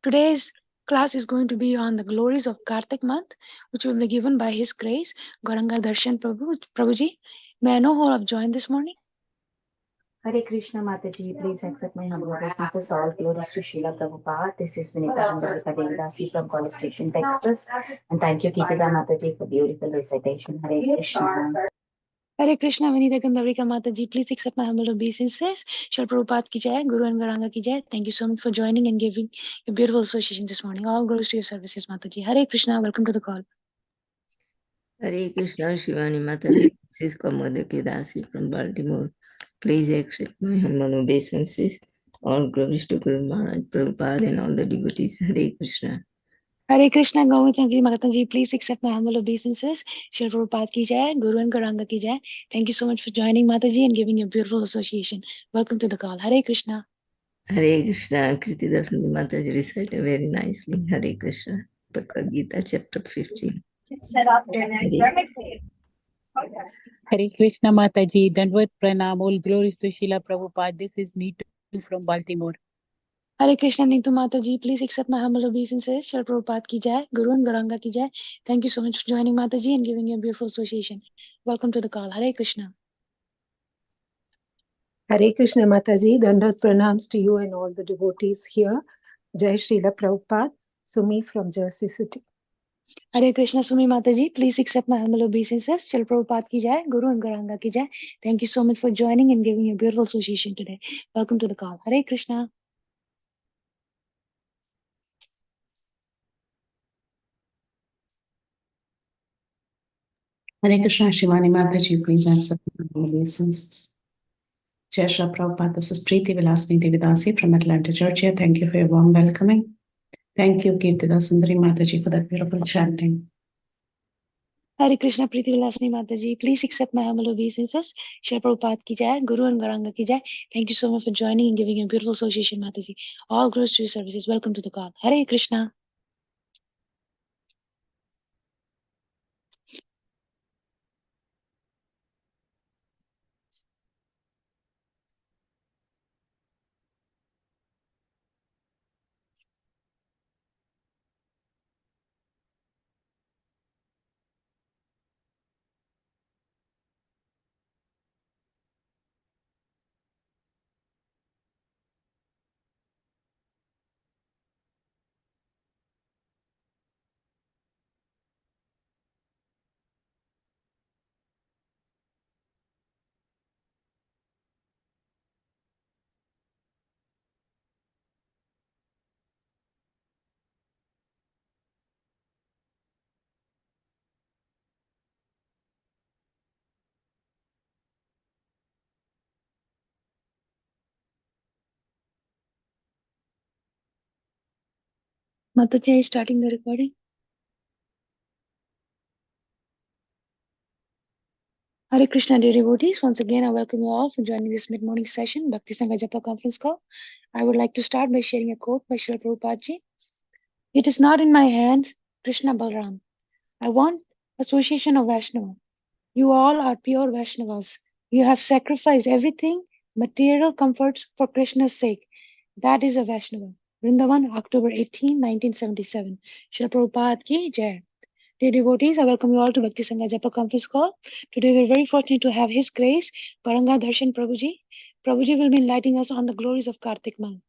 Today's class is going to be on the glories of Kartik month, which will be given by His Grace, Gauranga Darshan Prabhuji. May I know who have joined this morning? Hare Krishna Mataji, please accept my humble obeisances. All glories to Srila Prabhupada. This is Vinita Handalika Devdasi from College Station, Texas. And thank you, Kirtida Mataji, for beautiful recitation. Hare Krishna. Hare Krishna, Vinita Gandavrika Mataji. Please accept my humble obeisances. Shri Prabhupada ki jai, Guru and Gauranga ki jai. Thank you so much for joining and giving a beautiful association this morning. All glories to your services, Mataji. Hare Krishna, welcome to the call. Hare Krishna, Shivani Mataji. This is Kamodaki Dasi from Baltimore. Please accept my humble obeisances. All glories to Guru Maharaj, Prabhupada and all the devotees. Hare Krishna. Hare Krishna, Gauranga Mataji. Please accept my humble obeisances. Shri Prabhupada ki jai, Guru and Gauranga ki jai. Thank you so much for joining, Mataji, and giving a beautiful association. Welcome to the call. Hare Krishna. Hare Krishna, Kriti Darshan Mataji recited very nicely. Hare Krishna. Bhagavad Gita, chapter 15. Set up your next Hare Krishna Mataji, Dandavat Pranam, all glories to Srila Prabhupada. This is Neetu from Baltimore. Hare Krishna, Neetu Mataji. Please accept my humble obeisances. Shri Prabhupada ki jai, Guru and Gauranga ki jai. Thank you so much for joining, Mataji, and giving a beautiful association. Welcome to the call. Hare Krishna. Hare Krishna Mataji, Dandavat Pranams to you and all the devotees here. Jai Srila Prabhupada, Sumi from Jersey City. Hare Krishna, Sumi Mataji. Please accept my humble obeisances. Shri Prabhupada ki jai, Guru and Gauranga ki jai. Thank you so much for joining and giving a beautiful association today. Welcome to the call. Hare Krishna. Hare Krishna, Shivani Mataji, please accept my obeisances. Jai Shri Prabhupada, this is Preeti Vilasini Devidasi from Atlanta, Georgia. Thank you for your warm welcoming. Thank you, Kirtida Sundari Mataji, for that beautiful chanting. Hare Krishna, Preeti Vilasini Mataji. Please accept my humble obeisances. Shri Prabhupada ki jai, Guru and Gauranga ki jai. Thank you so much for joining and giving a beautiful association, Mataji. All glories to your services. Welcome to the call. Hare Krishna. Mataji, are you starting the recording? Hare Krishna, dear devotees. Once again, I welcome you all for joining this mid-morning session, Bhakti Sangha Japa conference call. I would like to start by sharing a quote by Srila Prabhupada ji. It is not in my hands, Krishna Balram. I want association of Vaishnava. You all are pure Vaishnavas. You have sacrificed everything, material comforts for Krishna's sake. That is a Vaishnava. Vrindavan, October 18, 1977. Srila Prabhupada ki jai. Dear devotees, I welcome you all to Bhakti Sangha Japa conference call. Today we are very fortunate to have His Grace, Gauranga Darshan Prabhuji. Prabhuji will be enlightening us on the glories of Kartik month.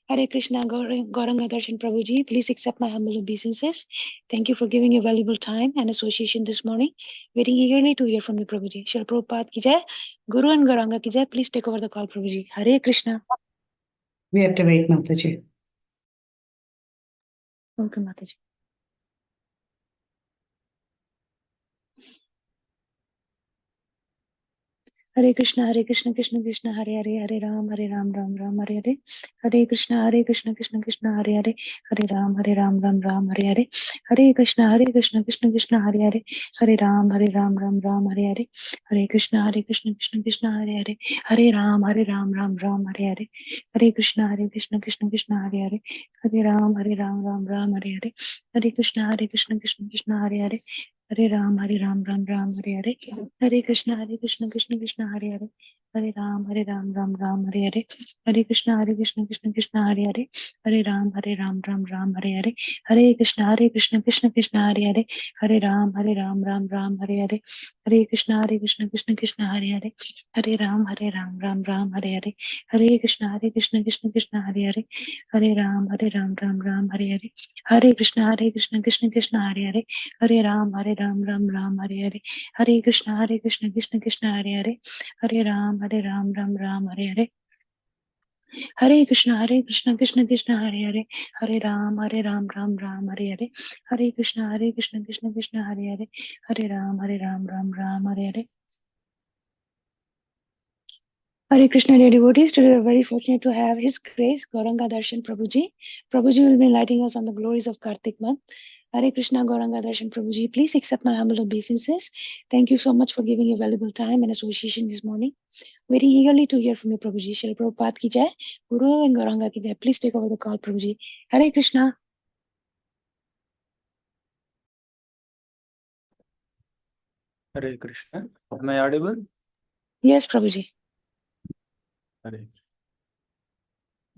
Hare Krishna, Gauranga Darshan Prabhuji. Please accept my humble obeisances. Thank you for giving your valuable time and association this morning. Waiting eagerly to hear from you, Prabhuji. Shri Prabhupada ki jai, Guru and Gauranga ki jai. Please take over the call, Prabhuji. Hare Krishna. We have to wait, Mataji. Okay, Mataji. Hare Krishna, Krishna Krishna, Hare Hare, Hare Ram, Ram Ram, Hare Hare. Hare Krishna, Krishna Krishna, Hare Hare, Hare Ram, Ram Hare Hare. Hare Krishna, Krishna Krishna, Hare Hare, Hare Ram, Ram Hare Hare. Hare Krishna, Krishna Krishna, Hare Hare, Hare Ram, Ram Hare Hare. Hare Krishna, Krishna Krishna, Hare Hare, Hare Ram, Ram Hare Hare. Hare Krishna, Krishna Krishna, Hare Hare. Hare Ram, Ram Hare Hare. Hare Krishna, Krishna Krishna, Hare Hare. Hare Ram, Ram Ram, Hare Hare. Hare Krishna, Krishna Krishna, Hare Hare. Hare Ram, Ram Ram, Hare Hare. Hare Krishna, Krishna Krishna, Hare Hare. Hare Ram, Ram, Hare Hare. Hare Krishna, Krishna Krishna, Hare Hare. Hare Ram, Ram, Hare Hare. Hare Krishna, Krishna Krishna, Hare Hare. Hare Ram, Ram, Hare Hare. Hare Krishna, Krishna Krishna, Hare Hare. Hare Ram, Ram, Hare Hare. Hare Krishna, Krishna Krishna, Hare Hare. Hare Ram, Ram, Hare Hare. Hare Krishna, Krishna Krishna, Hare Hare. Hare Ram, Ram, Hare Hare. Hare Krishna, Krishna, Hare Hare. Hare Ram, Ram, Hare Hare. Hare Krishna, dear devotees. Today we are very fortunate to have His Grace Gauranga Darshan Prabhuji. Prabhuji will be enlightening us on the glories of Kartik month. Hare Krishna, Gauranga Darshan Prabhuji. Please accept my humble obeisances. Thank you so much for giving your valuable time and association this morning. Waiting eagerly to hear from you, Prabhuji. Shri Prabhupada ki jai, Guru and Gauranga ki jai. Please take over the call, Prabhuji. Hare Krishna. Hare Krishna. Am I audible? Yes, Prabhuji. Hare.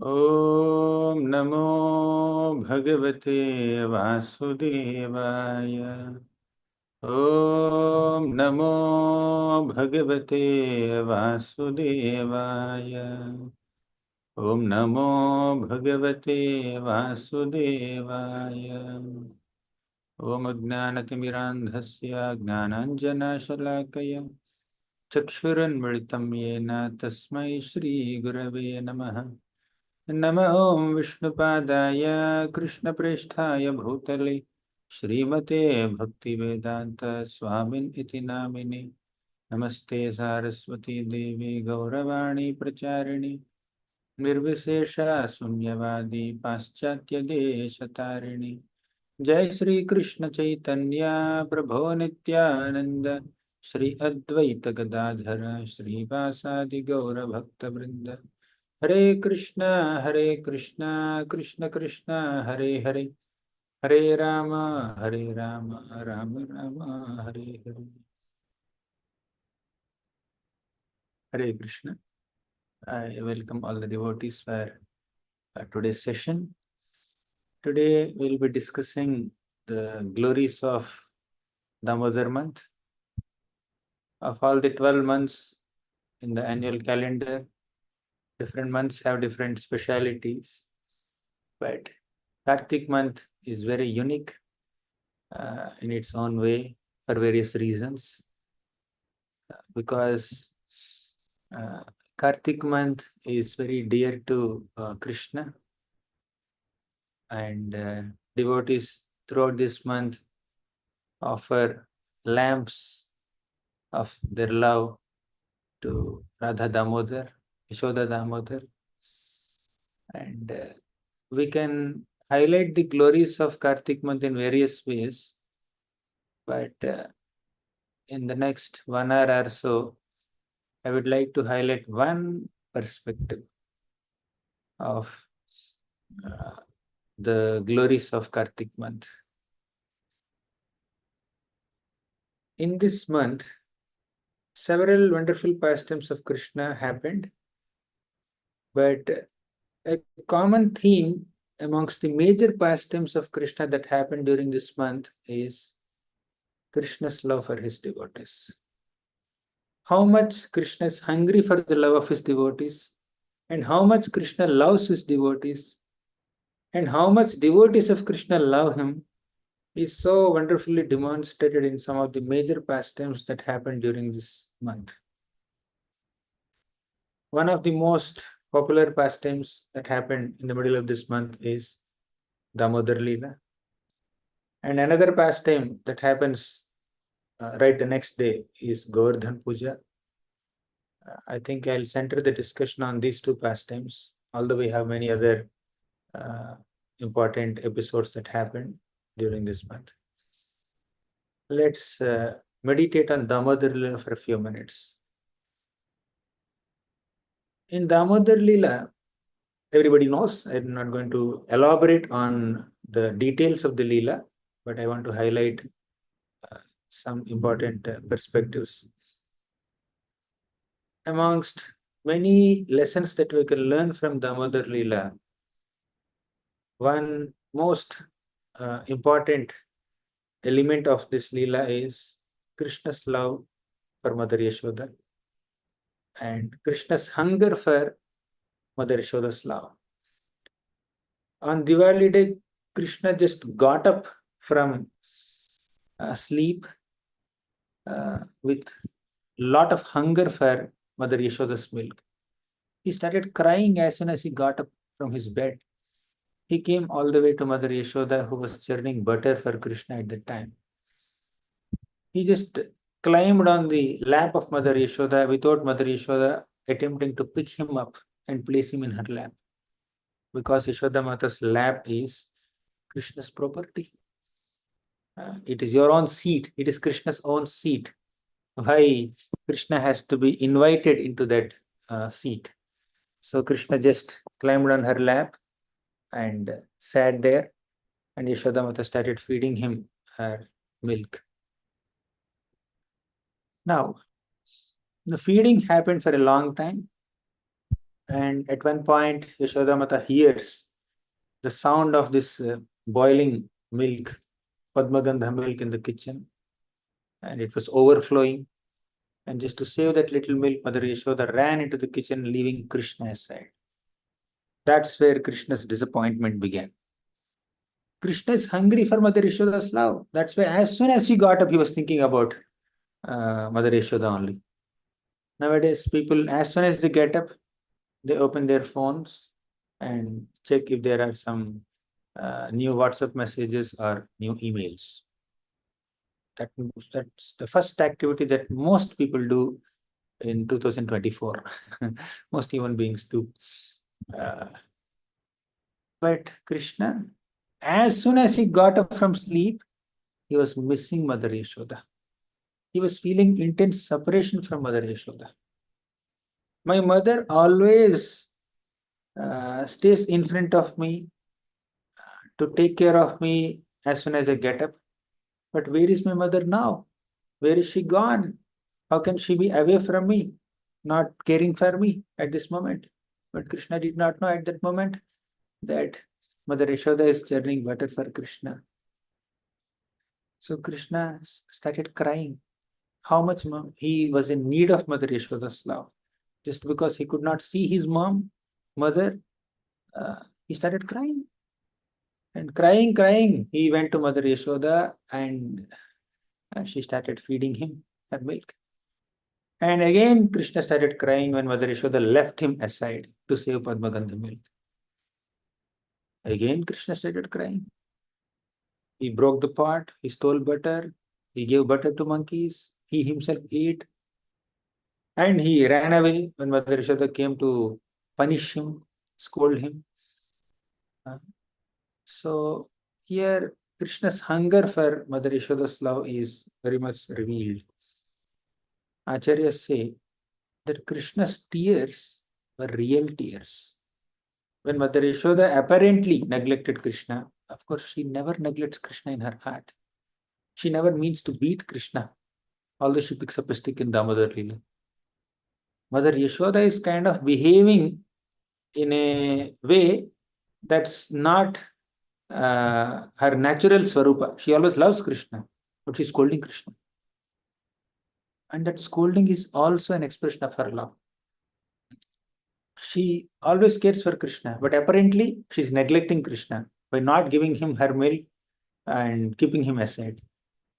Om Namo Bhagavate Vasudevaya. Om Namo Bhagavate Vasudevaya. Om Namo Bhagavate Vasudevaya. Om Ajnanatimmirandhasya Gnananjana-shalakaya चक्षुरुन्मिलितं येन तस्मै श्रीगुरवे नमः। नमः ॐ विष्णुपादाय कृष्णप्रेष्ठाय भूतले श्रीमते भक्तिवेदान्त स्वामिन् इति नामिने। नमस्ते सारस्वती देवी गौरवाणी प्रचारिणि निर्विशेषा शून्यवादी पाश्चात्यदेशतारिणि। जय श्री कृष्ण चैतन्य प्रभो नित्यानंद श्री अद्वैत गदाधर श्रीवासादि गौर भक्त वृंद। हरे Krishna Krishna Krishna Hare Hare Hare Ram Ram Ram Hare Hare. Hare Krishna. I welcome all the devotees for today's session. Today we'll be discussing the glories of Damodar month. Of all the 12 months in the annual calendar, different months have different specialities, but Kartik month is very unique in its own way for various reasons. Because Kartik month is very dear to Krishna, and devotees throughout this month offer lamps of their love to Radha Damodar, Yashoda Damodar, and we can highlight the glories of Kartik month in various ways, but in the next 1 hour or so, I would like to highlight one perspective of the glories of Kartik month. In this month, several wonderful pastimes of Krishna happened, but a common theme amongst the major pastimes of Krishna that happened during this month is Krishna's love for his devotees. How much Krishna is hungry for the love of his devotees, and how much Krishna loves his devotees, and how much devotees of Krishna love him is so wonderfully demonstrated in some of the major pastimes that happened during this month. One of the most popular pastimes that happened in the middle of this month is Damodar Leela. And another pastime that happens right the next day is Govardhan Puja. I think I'll center the discussion on these two pastimes, although we have many other important episodes that happened during this month. Let's meditate on Damodar Leela for a few minutes. In Damodar Leela, everybody knows, I'm not going to elaborate on the details of the Leela, but I want to highlight some important perspectives. amongst many lessons that we can learn from Damodar Leela, one most important element of this Leela is Krishna's love for Mother Yashoda and Krishna's hunger for Mother Yashoda's love. On Diwali day, Krishna just got up from sleep with lot of hunger for Mother Yashoda's milk. He started crying as soon as he got up from his bed. He came all the way to Mother Yashoda, who was churning butter for Krishna at that time. He just climbed on the lap of Mother Yashoda without Mother Yashoda attempting to pick him up and place him in her lap. Because Yashoda Mata's lap is Krishna's property. It is your own seat. It is Krishna's own seat. Why Krishna has to be invited into that seat? So Krishna just climbed on her lap and sat there, and Yashoda Mata started feeding him her milk. Now, the feeding happened for a long time, and at one point, Yashoda Mata hears the sound of this boiling milk, Padmagandha milk in the kitchen, and it was overflowing. And just to save that little milk, Mother Yashoda ran into the kitchen, leaving Krishna aside. That's where Krishna's disappointment began. Krishna is hungry for Mother Yashoda's love. That's why as soon as he got up, he was thinking about Mother Yashoda only. Nowadays, people, as soon as they get up, they open their phones and check if there are some new WhatsApp messages or new emails. That's the first activity that most people do in 2024. Most human beings do. But Krishna, as soon as he got up from sleep, he was missing Mother Yashoda. He was feeling intense separation from Mother Yashoda. My mother always stays in front of me to take care of me as soon as I get up. But where is my mother now? Where is she gone? How can she be away from me, not caring for me at this moment? But Krishna did not know at that moment that Mother Yashoda is churning butter for Krishna. So Krishna started crying how much he was in need of Mother Yashoda's love. Just because he could not see his mother, he started crying. And crying, he went to Mother Yashoda and she started feeding him her milk. And again, Krishna started crying when Mother Yashoda left him aside to save Padmagandha milk. Again, Krishna started crying. He broke the pot, he stole butter, he gave butter to monkeys, he himself ate, and he ran away when Mother Yashoda came to punish him, scold him. So here, Krishna's hunger for Mother Yashoda's love is very much revealed. Acharyas say that Krishna's tears were real tears. When Mother Yashoda apparently neglected Krishna, of course, she never neglects Krishna in her heart. She never means to beat Krishna, although she picks up a stick in Damodar Leela. Mother Yashoda is kind of behaving in a way that's not her natural Swarupa. She always loves Krishna, but she's scolding Krishna. And that scolding is also an expression of her love. She always cares for Krishna, but apparently she's neglecting Krishna by not giving him her milk and keeping him aside.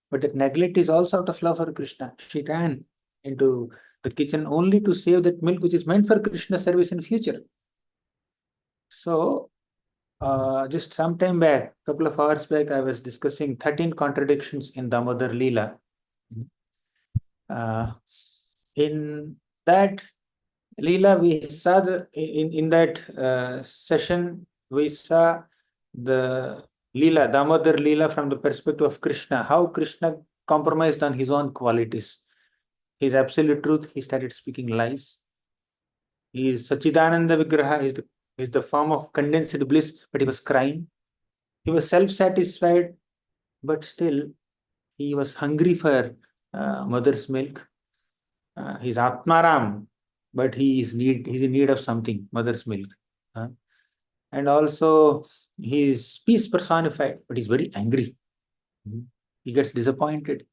But that neglect is also out of love for Krishna. She ran into the kitchen only to save that milk which is meant for Krishna's service in future. So, just some time back, couple of hours back, I was discussing 13 contradictions in Damodar Leela. In that Leela, we saw in that session, we saw the Leela, Damodar Leela from the perspective of Krishna, how Krishna compromised on his own qualities. His absolute truth, he started speaking lies. His Sachidananda Vigraha is the form of condensed bliss, but he was crying. He was self-satisfied, but still he was hungry for mother's milk. His Atmaram, but he's in need of something, mother's milk. And also he is peace personified, but he's very angry. He gets disappointed.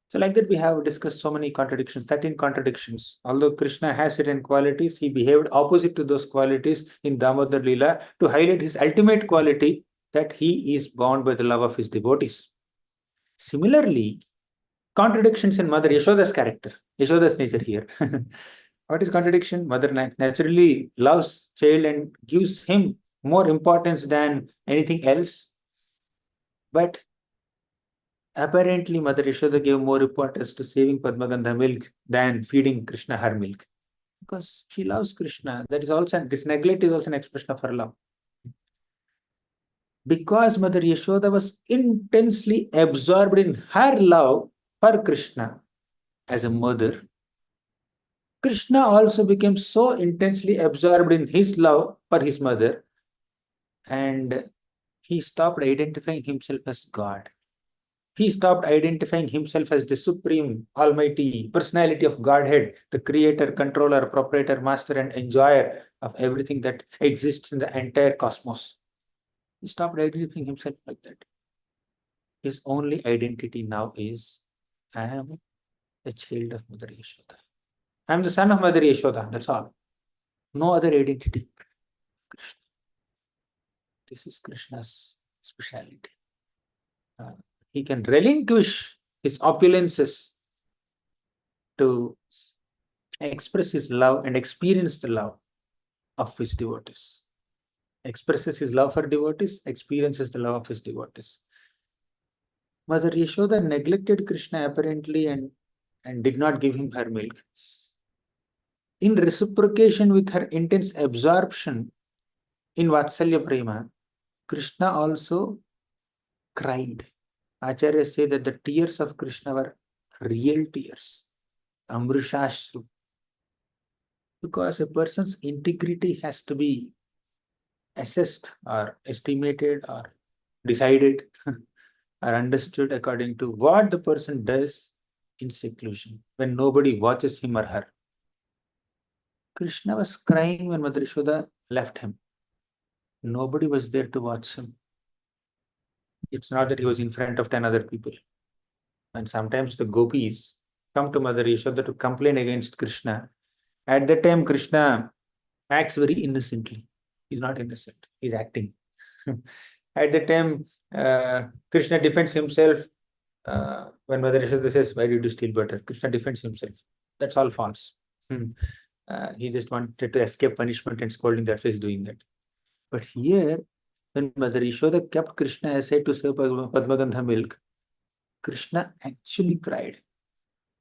So like that we have discussed so many contradictions, 13 contradictions. Although Krishna has certain qualities, he behaved opposite to those qualities in Damodar Leela to highlight his ultimate quality, that he is bound by the love of his devotees. Similarly, contradictions in Mother Yashoda's character, Yashoda's nature here. What is contradiction? Mother naturally loves child and gives him more importance than anything else. But apparently, Mother Yashoda gave more importance to saving Padmagandha milk than feeding Krishna her milk. Because she loves Krishna. That is also, this neglect is also an expression of her love. Because Mother Yashoda was intensely absorbed in her love for Krishna as a mother, Krishna also became so intensely absorbed in his love for his mother, and he stopped identifying himself as God. He stopped identifying himself as the supreme, almighty personality of Godhead, the creator, controller, proprietor, master, and enjoyer of everything that exists in the entire cosmos. He stopped identifying himself like that. His only identity now is, I am a child of Mother Yashoda. I am the son of Mother Yashoda, that's all. No other identity. Krishna. This is Krishna's speciality. He can relinquish his opulences to express his love and experience the love of his devotees. Expresses his love for devotees, experiences the love of his devotees. Mother Yashoda neglected Krishna apparently and did not give him her milk. In reciprocation with her intense absorption in Vatsalya Prema, Krishna also cried. Acharyas say that the tears of Krishna were real tears, Amrishashru. Because a person's integrity has to be assessed or estimated or decided or understood according to what the person does in seclusion, when nobody watches him or her. Krishna was crying when Mother Yashoda left him. Nobody was there to watch him. It's not that he was in front of 10 other people. And sometimes the gopis come to Mother Yashoda to complain against Krishna. At that time, Krishna acts very innocently. He's not innocent. He's acting. At that time, Krishna defends himself. When Mother Yashoda says, "Why did you steal butter?" Krishna defends himself. That's all false. He just wanted to escape punishment and scolding. That's why he's doing that. But here, when Mother Yashoda kept Krishna aside to serve Padmagandha milk, Krishna actually cried.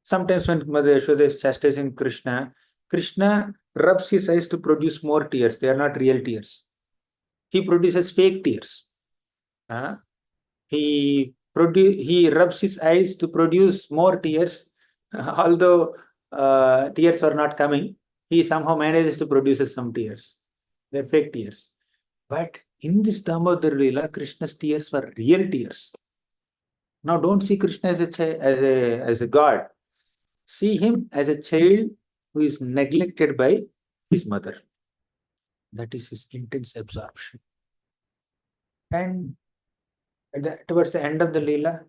Sometimes when Mother Yashoda is chastising Krishna, Krishna rubs his eyes to produce more tears. They are not real tears. He produces fake tears. He rubs his eyes to produce more tears, although tears were not coming. He somehow manages to produce some tears. They're fake tears. But in this Damodar Leela, Krishna's tears were real tears. Now don't see Krishna as a god. See him as a child who is neglected by his mother. That is his intense absorption. And towards the end of the Leela,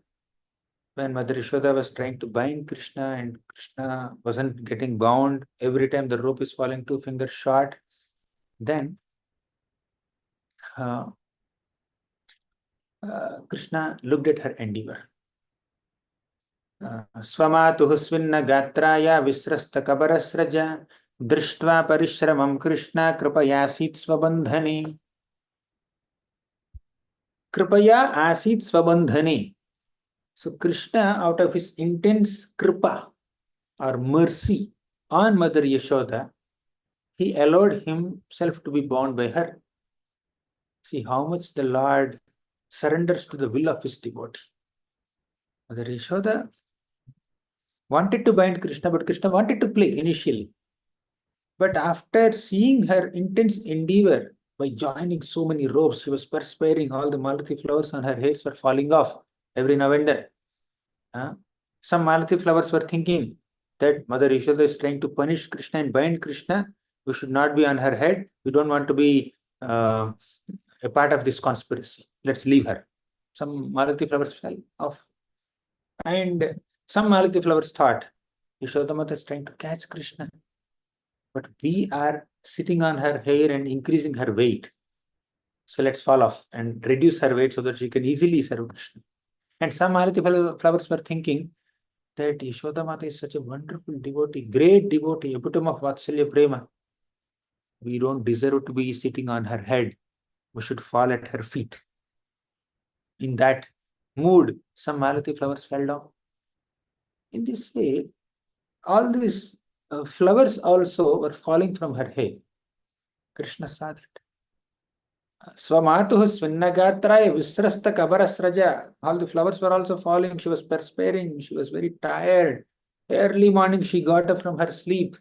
when Mother Yashoda was trying to bind Krishna and Krishna wasn't getting bound, every time the rope is falling 2 fingers short, then Krishna looked at her endeavor. Swamatuhu svinna gatraya visrasta kabarasraja drishtva parishramam Krishna kripaya asit swabandhane. Kripaya asit swabandhane. So Krishna, out of his intense kripa or mercy on Mother Yashoda, he allowed himself to be bound by her. See how much the Lord surrenders to the will of his devotee. Mother Yashoda wanted to bind Krishna, but Krishna wanted to play initially. But after seeing her intense endeavor by joining so many ropes, she was perspiring, all the Malati flowers on her heads were falling off every now and then. Some Malati flowers were thinking, that Mother Yashoda is trying to punish Krishna and bind Krishna. We should not be on her head. We don't want to be a part of this conspiracy. Let's leave her. Some Malati flowers fell off. And some Malati flowers thought, Yashoda Mata is trying to catch Krishna. But we are sitting on her hair and increasing her weight. So let's fall off and reduce her weight so that she can easily serve Krishna. And some Malati flowers were thinking that Yashoda Mata is such a wonderful devotee, great devotee, epitome of Vatsalya Prema. We don't deserve to be sitting on her head. We should fall at her feet. In that mood, some Malati flowers fell down. In this way, all these flowers also were falling from her head. Krishna saw that. Swamatuh Svinnagatraya Visrasta Kabarasraja. All the flowers were also falling. She was perspiring. She was very tired. Early morning, she got up from her sleep.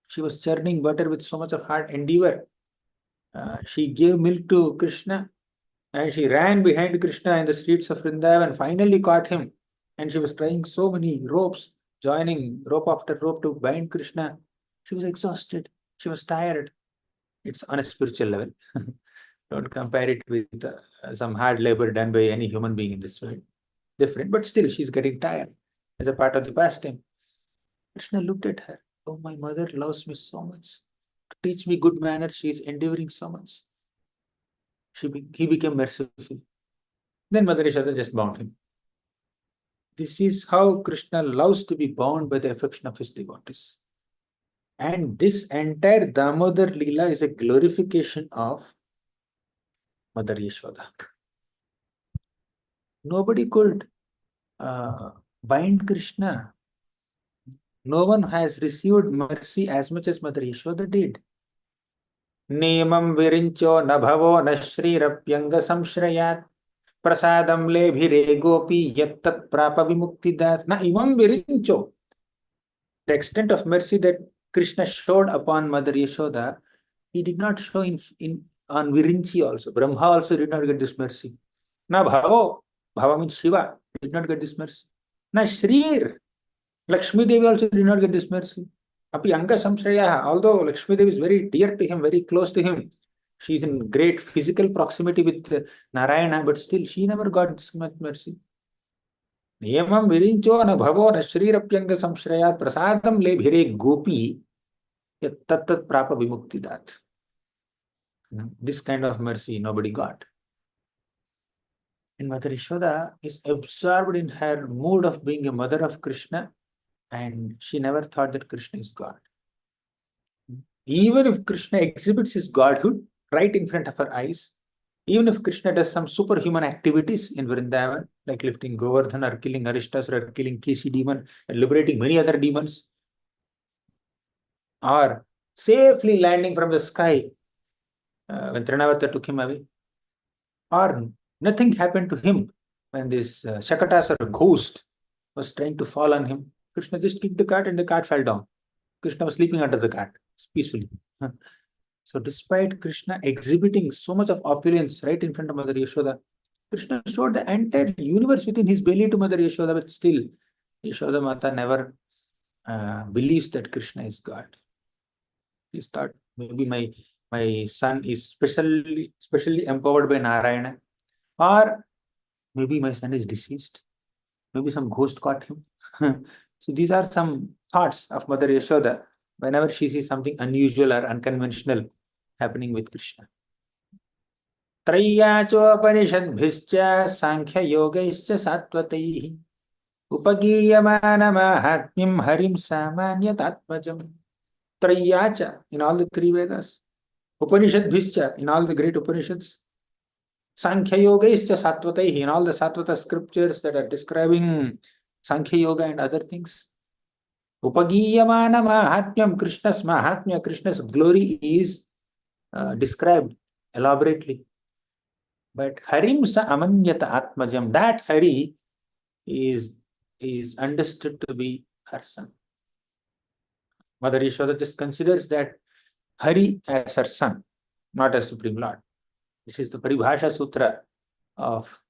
She was churning butter with so much of heart endeavor. She gave milk to Krishna and she ran behind Krishna in the streets of Vrindavan and finally caught him. And she was trying so many ropes, joining rope after rope to bind Krishna. She was exhausted. She was tired. It's on a spiritual level. Don't compare it with some hard labor done by any human being in this world. Different, but still she's getting tired as a part of the pastime. Krishna looked at her. Oh, my mother loves me so much. To teach me good manners, she is endeavoring so much. He became merciful. Then Mother Yashoda just bound him. This is how Krishna loves to be bound by the affection of his devotees. And this entire Damodar Leela is a glorification of Mother Yashoda. Nobody could bind Krishna. No one has received mercy as much as Mother Yashoda did. Nemam virincho nabhavo nashriraPyanga samshrayat prasadam lebhire gopi yattat prapa vimuktidat na imam virincho. The extent of mercy that Krishna showed upon Mother Yashoda, he did not show on Virinchi also. Brahma also did not get this mercy. Na Bhavo, Bhava means Shiva, did not get this mercy. Na Shrir, Lakshmi Devi also did not get this mercy. Api Anga Samshraya, although Lakshmi Devi is very dear to him, very close to him, she is in great physical proximity with Narayana, but still she never got this much mercy. Niyamam virincho na bhavo na shrirapyanga samshrayat prasadam lebhire gopi tattat prapa vimuktidat. This kind of mercy nobody got. And Mother Yashoda is absorbed in her mood of being a mother of Krishna, and she never thought that Krishna is God. Even if Krishna exhibits his godhood right in front of her eyes, even if Krishna does some superhuman activities in Vrindavan, like lifting Govardhan or killing Aristas or killing Kesi demon and liberating many other demons, or safely landing from the sky when Trinavata took him away, or nothing happened to him when this Shakatas or ghost was trying to fall on him. Krishna just kicked the cart and the cart fell down. Krishna was sleeping under the cart peacefully. So despite Krishna exhibiting so much of opulence right in front of Mother Yashoda, Krishna showed the entire universe within his belly to Mother Yashoda, but still Yashoda Mata never believes that Krishna is God. She thought maybe my son is specially empowered by Narayana, or maybe my son is deceased. Maybe some ghost caught him. So these are some thoughts of Mother Yashoda whenever she sees something unusual or unconventional happening with Krishna. Trayyachopanishadbhischa sankhya yogaischa satvataihi upagiyamanamatmyam harim samanyatatmajam. Trayyacha in all the three Vedas, Upanishadbhischa in all the great Upanishads, Sankhya yogaischa satvataihi in all the Satvata scriptures that are describing Sankhya Yoga and other things. Upagiyamana mahatmyam, Krishna's mahatmya, Krishna's glory is described elaborately. But Harim sa amanyata atmajam, that Hari is understood to be her son. Mother Yashoda just considers that Hari as her son, not as Supreme Lord. This is the Paribhasha Sutra of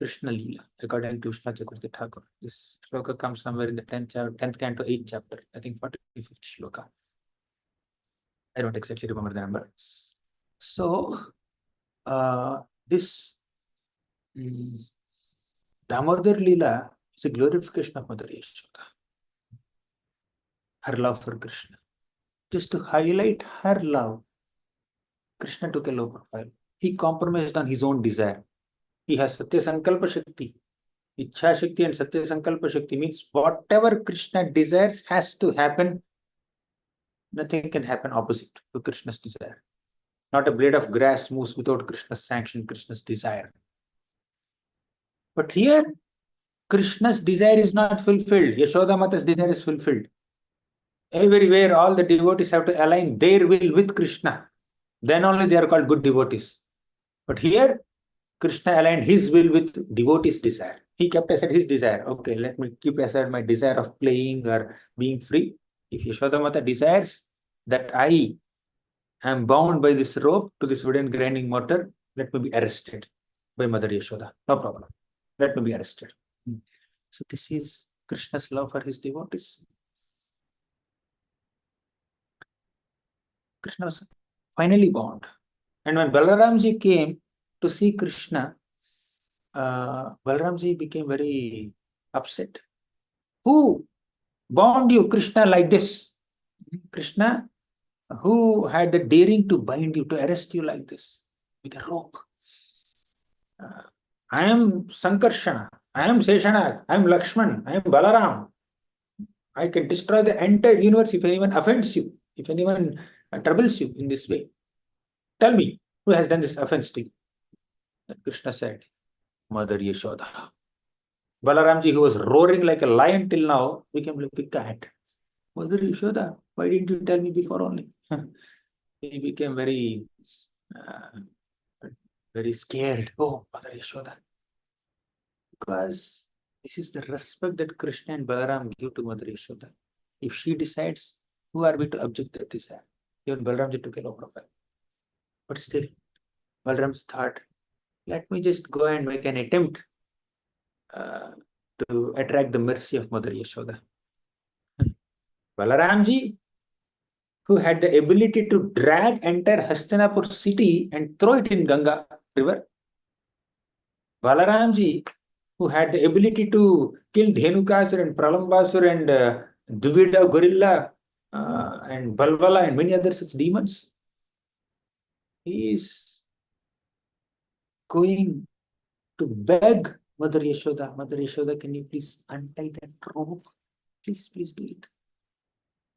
Krishna Leela, according to Vishnu Chakravarti Thakur. This shloka comes somewhere in the 10th canto, 8th chapter, I think 45th shloka. I don't exactly remember the number. So, this Damodar Leela is a glorification of Mother Yashoda, her love for Krishna. Just to highlight her love, Krishna took a low profile. He compromised on his own desire. He has Satya Sankalpa Shakti. Ichha Shakti and Satya Sankalpa Shakti means whatever Krishna desires has to happen. Nothing can happen opposite to Krishna's desire. Not a blade of grass moves without Krishna's sanction, Krishna's desire. But here, Krishna's desire is not fulfilled. Yashoda Mata's desire is fulfilled. Everywhere, all the devotees have to align their will with Krishna. Then only they are called good devotees. But here, Krishna aligned his will with devotee's desire. He kept aside his desire. Okay, let me keep aside my desire of playing or being free. If Yashoda Mata desires that I am bound by this rope to this wooden grinding mortar, let me be arrested by Mother Yashoda. No problem. Let me be arrested. So this is Krishna's love for his devotees. Krishna was finally bound. And when Balaramji came to see Krishna, Balaramji became very upset. Who bound you, Krishna, like this? Krishna, who had the daring to bind you, to arrest you like this with a rope? I am Sankarshana, I am Seshanag, I am Lakshman, I am Balaram. I can destroy the entire universe if anyone offends you, if anyone troubles you in this way. Tell me, who has done this offense to you? And Krishna said, Mother Yashoda. Balaramji, who was roaring like a lion till now, became like a cat. Mother Yashoda, why didn't you tell me before only? He became very scared. Oh, Mother Yashoda. Because this is the respect that Krishna and Balaram give to Mother Yashoda. If she decides, who are we to object that desire? Even Balaramji took a low profile. But still, Balaramji thought, let me just go and make an attempt to attract the mercy of Mother Yashoda. Balaramji, who had the ability to drag entire Hastinapur city and throw it in Ganga river. Balaramji, who had the ability to kill Dhenukasur and Pralambasur and Duvida gorilla and Balvala and many other such demons. He is going to beg Mother Yashoda, can you please untie that rope? Please do it.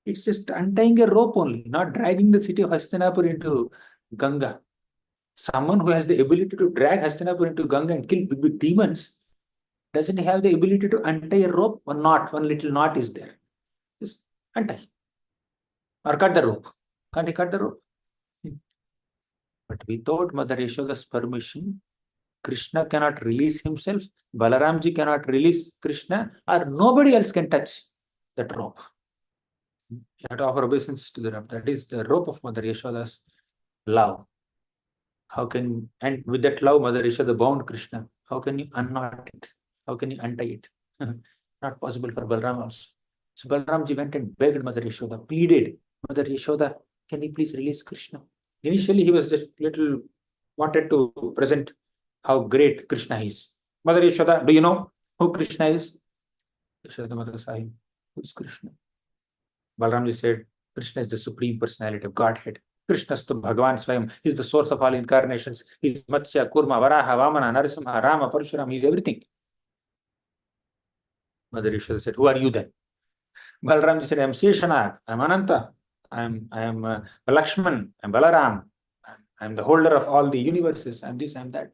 It's just untying a rope only, not dragging the city of Hastinapur into Ganga. Someone who has the ability to drag Hastinapur into Ganga and kill big demons doesn't have the ability to untie a rope. One little knot is there. Just untie. Or cut the rope. Can't he cut the rope? But without Mother Yashoda's permission, Krishna cannot release himself, Balaramji cannot release Krishna, or nobody else can touch that rope. You have to offer obeisance to the rope. That is the rope of Mother Yashoda's love. And with that love, Mother Yashoda bound Krishna. How can you unknot it? How can you untie it? Not possible for Balaram also. So Balaramji went and begged Mother Yashoda, pleaded, Mother Yashoda, can you please release Krishna? Initially, he was just wanted to present how great Krishna is. Mother Yashoda, do you know who Krishna is? Yashoda Mother Sahib, who is Krishna? Balaramji said, Krishna is the Supreme Personality of Godhead. Krishna is the Bhagavan Swayam. He is the source of all incarnations. He is Matsya, Kurma, Varaha, Vamana, Narasimha, Rama, Parshuram. He is everything. Mother Yashoda said, who are you then? Balaramji said, I am Seshanag, I am Ananta, I am Lakshman, I am Balaram, I am the holder of all the universes, I am this, I am that.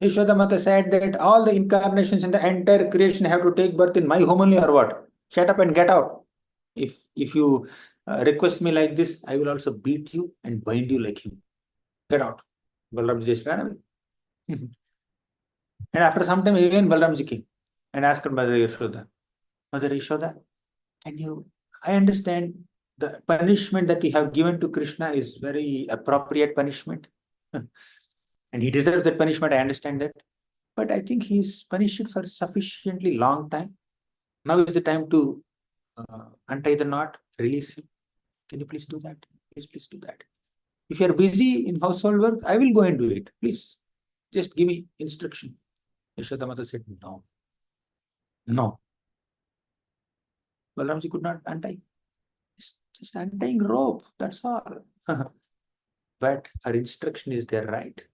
Yashoda Mata said that all the incarnations in the entire creation have to take birth in my home only or what? Shut up and get out. If you request me like this, I will also beat you and bind you like him. Get out. Balaramji just ran away. And after some time again Balaramji came and asked Mother Yashoda, Mother Yashoda, I understand the punishment that you have given to Krishna is very appropriate punishment. And he deserves that punishment, I understand that. but I think he's punished for sufficiently long time. Now is the time to untie the knot, release him. Can you please do that? Please do that. If you are busy in household work, I will go and do it. Please, just give me instruction. Yashoda Mata said, no. No. Balramji could not untie. Just untying rope, that's all. But her instruction is there, right?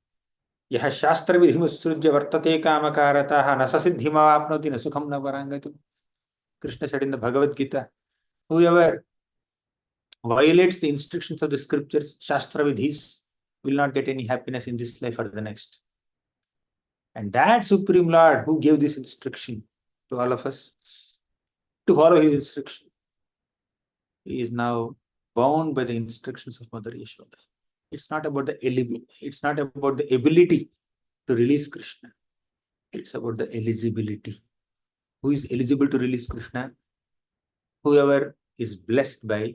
यह शास्त्र विधिमुत्सृज्य वर्तते कामकारतः न ससिद्धिमाप्नोति न सुखं न वरांगति. Krishna said in the Bhagavad Gita, whoever violates the instructions of the scriptures, Shastra Vidhis, will not get any happiness in this life or the next. And that Supreme Lord who gave this instruction to all of us, to follow his instruction, he is now bound by the instructions of Mother Yashoda. It's not about the ability to release Krishna. It's about the eligibility. Who is eligible to release Krishna? Whoever is blessed by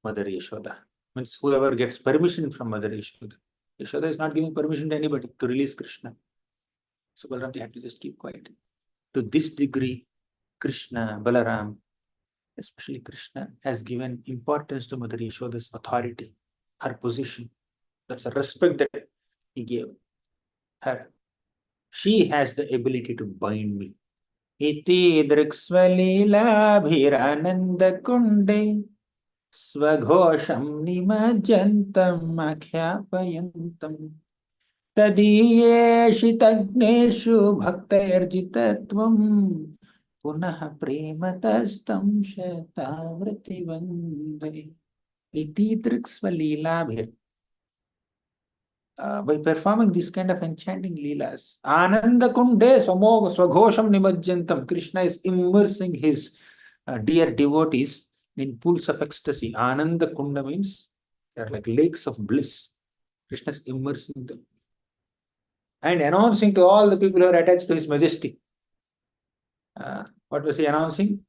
Mother Yashoda. Means whoever gets permission from Mother Yashoda. Yashoda is not giving permission to anybody to release Krishna. So Balaram had to just keep quiet. To this degree, Krishna, Balaram, especially Krishna, has given importance to Mother Yashoda's authority, her position. That's a respect that he gave her. She has the ability to bind me. Iti driksvalila kunde स्वघोषं निमज्जन्तम् आख्यापयन्तम् तदीयेषु भक्तैर्जितत्वं पुनः प्रेमतस्तं शतावृत्तिवन्दे इति दृक्स्वलीलाभिर्. By performing this kind of enchanting leelas, Ananda Kunde Swagosham Nimajjantam, Krishna is immersing his dear devotees in pools of ecstasy. Ananda Kunda means they are like lakes of bliss. Krishna is immersing them and announcing to all the people who are attached to his majesty. What was he announcing?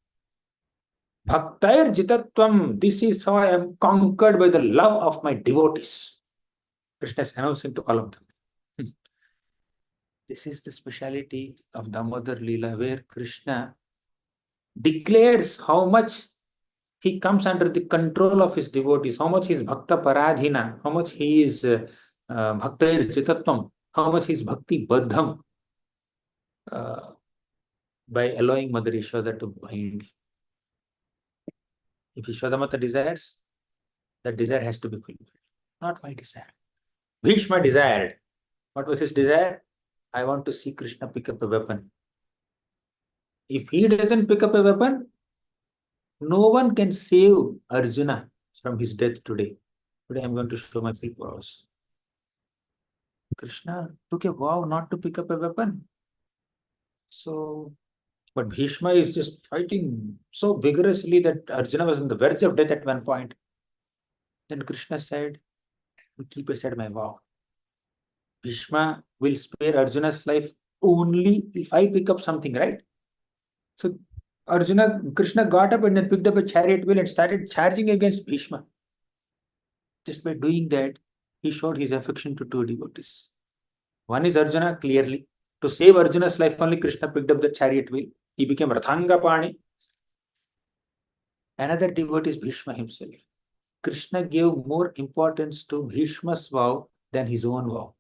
Bhaktair Jitatvam. This is how I am conquered by the love of my devotees. Krishna is announcing to all of them. This is the speciality of Damodar Leela, where Krishna declares how much he comes under the control of his devotees, how much he is Bhakta Paradhina, how much he is Bhaktair Jitatvam, how much he is Bhakti Baddham, by allowing Mother Yashoda to bind. If Yashodamata desires, that desire has to be fulfilled. Not my desire. Bhishma desired. What was his desire? I want to see Krishna pick up a weapon. If he doesn't pick up a weapon, no one can save Arjuna from his death today. Today I'm going to show my full powers. Krishna took a vow not to pick up a weapon. So, but Bhishma is just fighting so vigorously that Arjuna was on the verge of death at one point. Then Krishna said, keep aside my vow. Bhishma will spare Arjuna's life only if I pick up something, right? So Krishna got up and then picked up a chariot wheel and started charging against Bhishma. Just by doing that, he showed his affection to two devotees. One is Arjuna, clearly. To save Arjuna's life, only Krishna picked up the chariot wheel. He became Rathanga Pani. Another devotee is Bhishma himself. Krishna gave more importance to Bhishma's vow than his own vow.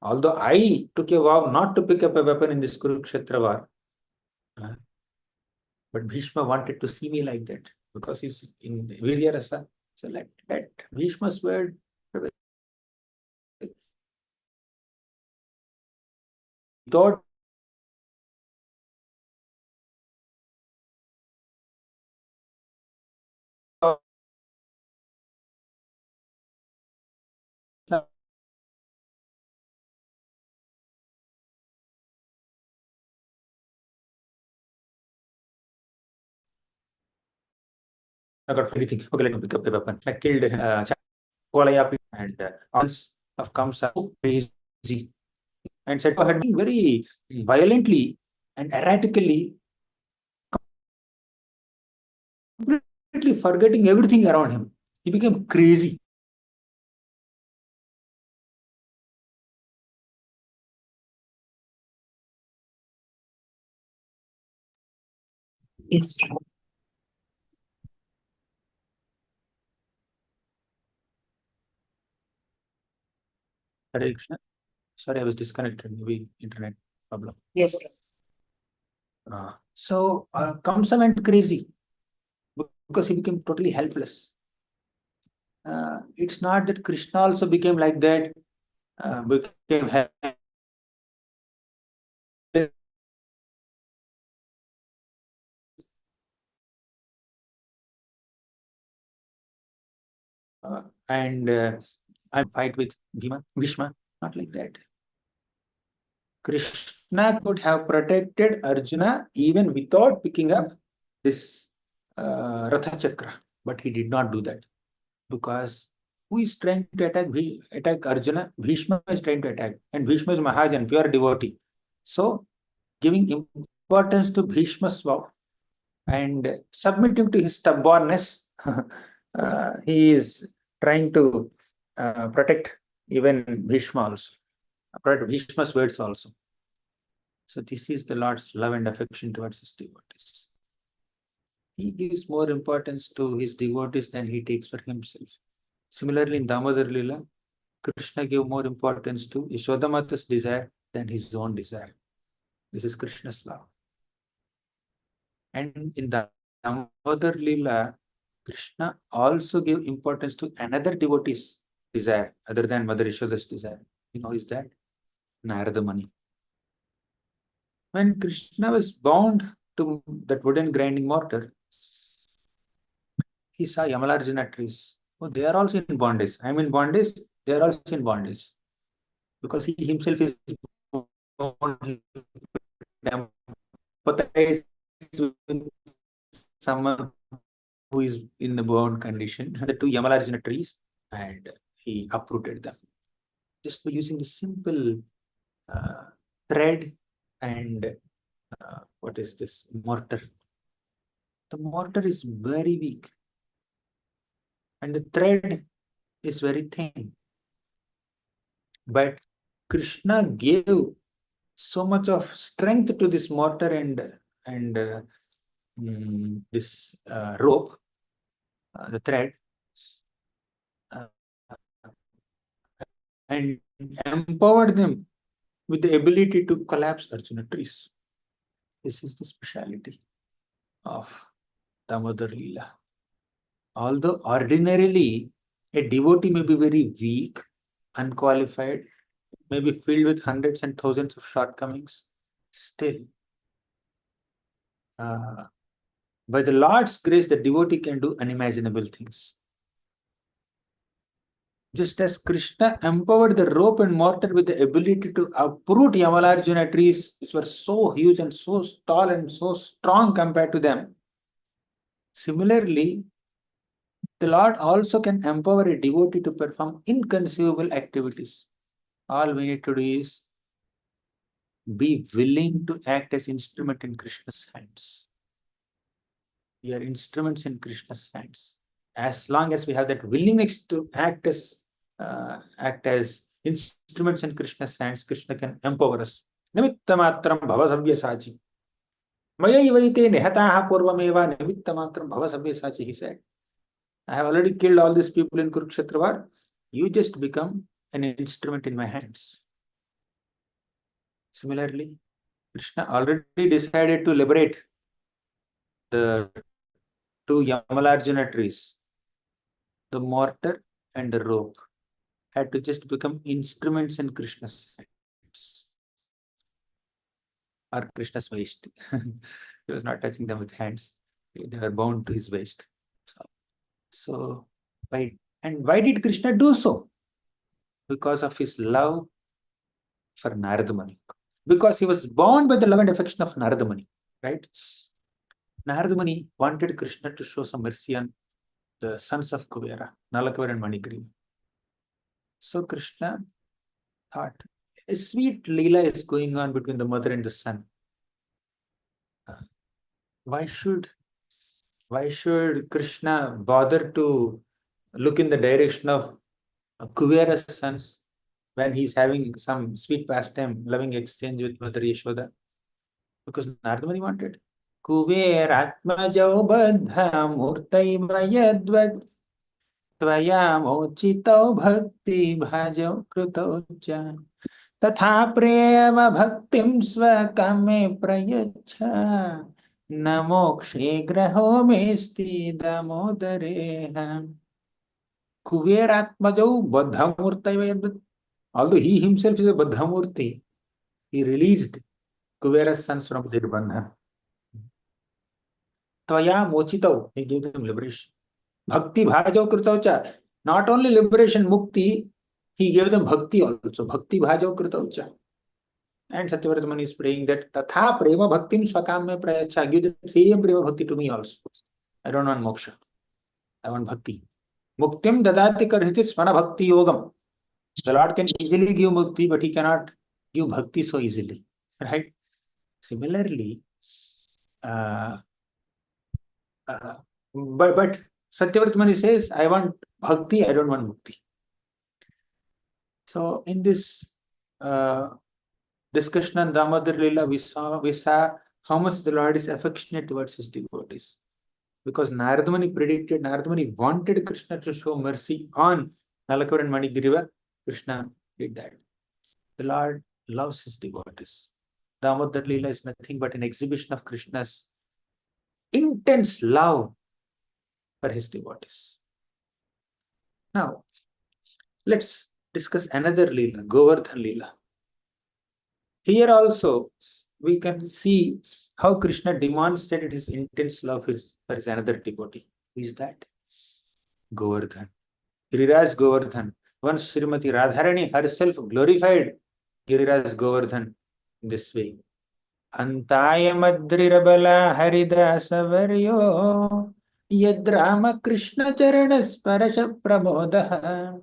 Although I took a vow not to pick up a weapon in this Kurukshetra war, but Bhishma wanted to see me like that because he's in Virya Rasa. So let Bhishma's word thought I got anything. Okay, let me pick up a weapon. I killed Kolayap and ounce of Kamsa crazy and said had been very violently and erratically, completely forgetting everything around him. He became crazy. Yes. Hare Krishna. Sorry, I was disconnected. Maybe internet problem. Yes. So Kamsa went crazy because he became totally helpless. It's not that Krishna also became like that, became helpless. And I fight with Bhishma, not like that. Krishna could have protected Arjuna even without picking up this Ratha Chakra, but he did not do that because who is trying to attack Arjuna? Bhishma is trying to attack, and Bhishma is Mahajan, pure devotee. So, giving importance to Bhishma's vow and submitting to his stubbornness, he is trying to protect even Bhishma also, protect Bhishma's words also. So this is the Lord's love and affection towards his devotees. He gives more importance to his devotees than he takes for himself. Similarly, in Damodar Lila, Krishna gave more importance to Yashodamata's desire than his own desire. This is Krishna's love. And in Damodar Lila, Krishna also gave importance to another devotee's desire other than Mother Yashoda's desire. You know, is that Narada Muni. When Krishna was bound to that wooden grinding mortar, he saw Yamalarjuna trees. Oh, they are also in bondage. I am in bondage, they are also in bondage. Because he himself is bound, he empathize with someone who is in the bound condition. The two Yamalarjuna trees, and he uprooted them. Just by using the simple thread and what is this? Mortar. The mortar is very weak and the thread is very thin. But Krishna gave so much of strength to this mortar and this rope, the thread, uh, and empowered them with the ability to collapse Arjuna trees. This is the speciality of Damodar Leela. Although ordinarily a devotee may be very weak, unqualified, may be filled with hundreds and thousands of shortcomings, still, by the Lord's grace, the devotee can do unimaginable things. Just as Krishna empowered the rope and mortar with the ability to uproot Yamalarjuna trees, which were so huge and so tall and so strong compared to them, similarly, the Lord also can empower a devotee to perform inconceivable activities. All we need to do is be willing to act as instrument in Krishna's hands. We are instruments in Krishna's hands. As long as we have that willingness to act as instruments in Krishna's hands, Krishna can empower us. Nimittamatram bhavasabhyasachi. Maya ivaite nihataha purvameva nimittamatram bhavasabhyasachi, he said. I have already killed all these people in Kurukshetra war. You just become an instrument in my hands. Similarly, Krishna already decided to liberate the two Yamalarjuna trees. The mortar and the rope had to just become instruments in Krishna's hands or Krishna's waist. He was not touching them with hands. They were bound to his waist. So why did Krishna do so? Because of his love for Narada Muni. Because he was bound by the love and affection of Narada Muni, right? Narada Muni wanted Krishna to show some mercy on the sons of Kuvera, Nalakavara and Manigriva. So Krishna thought, a sweet Leela is going on between the mother and the son. Why should Krishna bother to look in the direction of Kuvera's sons when he's having some sweet pastime, loving exchange with Mother Yashoda? Because Narada Muni wanted. कुबेरात्मजौ बद्धमूर्तैव यद्वत् त्वया मोचितौ भक्तिभाजौ कृतौ च तथा प्रेम भक्तिं स्वकामे प्रयच्छ न मोक्षे ग्रहो मेस्ति दामोदरेह कुबेरात्मजौ बद्धमूर्तैव यद्वत्. Although he himself is a Baddhamurti, he released Kubera's sons from their bandhan. Tvaya mochitau, he gave them liberation. Bhakti bhajau kritau cha. Not only liberation, mukti, he gave them bhakti also. Bhakti bhajau kritau cha. And Satyavrata is praying that tatha prema bhaktim swakam me prayacha. Give the same prema bhakti to me also. I don't want moksha. I want bhakti. Muktim dadati karhiti smana bhakti yogam. The Lord can easily give mukti, but he cannot give bhakti so easily. Right? Similarly, uh, but Satyavrata says, I want bhakti, I don't want mukti. So in this discussion on Damodar Leela, we saw how much the Lord is affectionate towards his devotees. Because Naradmuni wanted Krishna to show mercy on Nalakur and Manigiriva. Krishna did that. The Lord loves his devotees. Damodar Leela is nothing but an exhibition of Krishna's intense love for his devotees. Now, let's discuss another Leela, Govardhan Leela. Here also, we can see how Krishna demonstrated his intense love for his another devotee. Who is that? Govardhan. Giriraj Govardhan. Once Srimati Radharani herself glorified Giriraj Govardhan in this way. Antaya Madrirabala Haridasavaryo Yadrama Krishna Charanas Parasha Pramodaha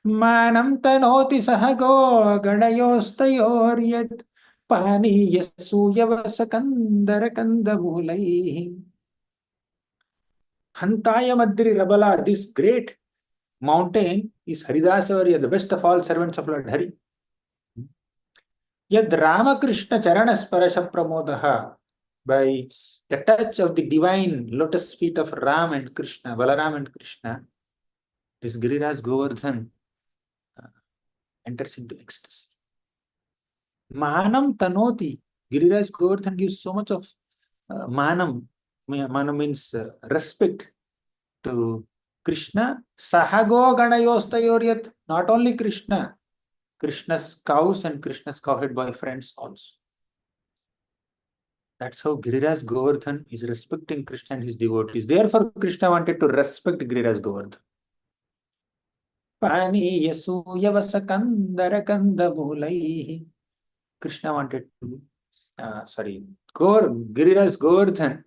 Manam Tanoti Sahago Ganayostayoryat Pani Yasuyavasakandara Kandavulai. Hantaya Madri Rabala, this great mountain is Haridasavarya, the best of all servants of Lord Hari. Yad Ramakrishna Charana Sparasha Pramodaha, by the touch of the divine lotus feet of Ram and Krishna, Balaram and Krishna, this Giriraj Govardhan enters into ecstasy. Manam Tanoti, Giriraj Govardhan gives so much of manam. Manam means respect to Krishna. Sahago Ganayostayoryat, not only Krishna, Krishna's cows and Krishna's cowhead boyfriends also. That's how Giriraj Govardhan is respecting Krishna and his devotees. Therefore, Krishna wanted to respect Giriraj Govardhan. Pani Yasuyavasakandara Kandamulai. Krishna wanted to, Giriraj Govardhan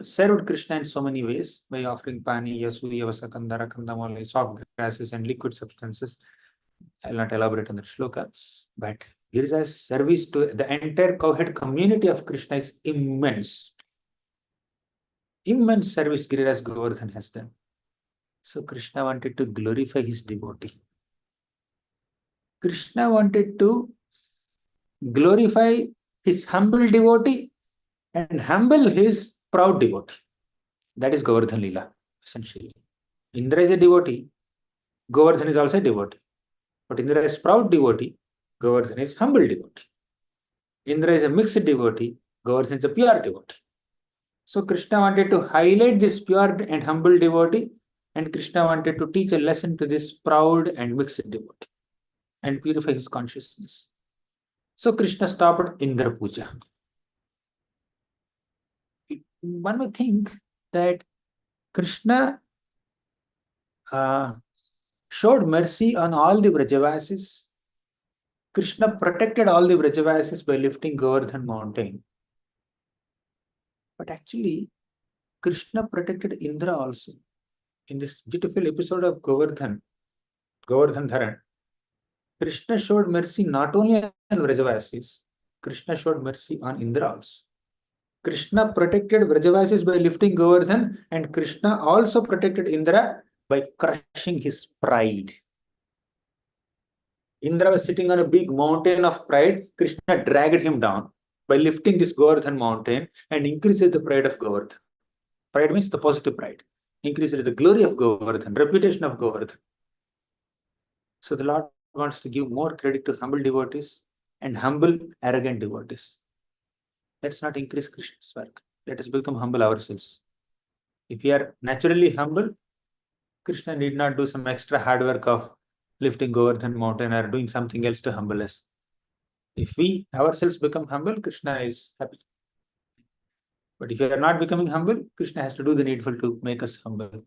served Krishna in so many ways by offering Pani Yasuyavasakandara Kandamulai, soft grasses and liquid substances. I will not elaborate on that shloka, but Giriraj's service to the entire cowhead community of Krishna is immense. Immense service Giriraj Govardhan has done. So Krishna wanted to glorify his devotee. Krishna wanted to glorify his humble devotee and humble his proud devotee. That is Govardhan Leela, essentially. Indra is a devotee, Govardhan is also a devotee. But Indra is proud devotee, Govardhan is humble devotee. Indra is a mixed devotee, Govardhan is a pure devotee. So Krishna wanted to highlight this pure and humble devotee, and Krishna wanted to teach a lesson to this proud and mixed devotee and purify his consciousness. So Krishna stopped Indra Puja. One would think that Krishna showed mercy on all the Vrajavasis. Krishna protected all the Vrajavasis by lifting Govardhan mountain. But actually, Krishna protected Indra also. In this beautiful episode of Govardhan Dharan, Krishna showed mercy not only on Vrajavasis, Krishna showed mercy on Indra also. Krishna protected Vrajavasis by lifting Govardhan, and Krishna also protected Indra by crushing his pride. Indra was sitting on a big mountain of pride. Krishna dragged him down by lifting this Govardhan mountain and increases the pride of Govardhan. Pride means the positive pride. Increases the glory of Govardhan, reputation of Govardhan. So the Lord wants to give more credit to humble devotees and humble, arrogant devotees. Let's not increase Krishna's work. Let us become humble ourselves. If we are naturally humble, Krishna need not do some extra hard work of lifting Govardhan mountain or doing something else to humble us. If we ourselves become humble, Krishna is happy. But if we are not becoming humble, Krishna has to do the needful to make us humble.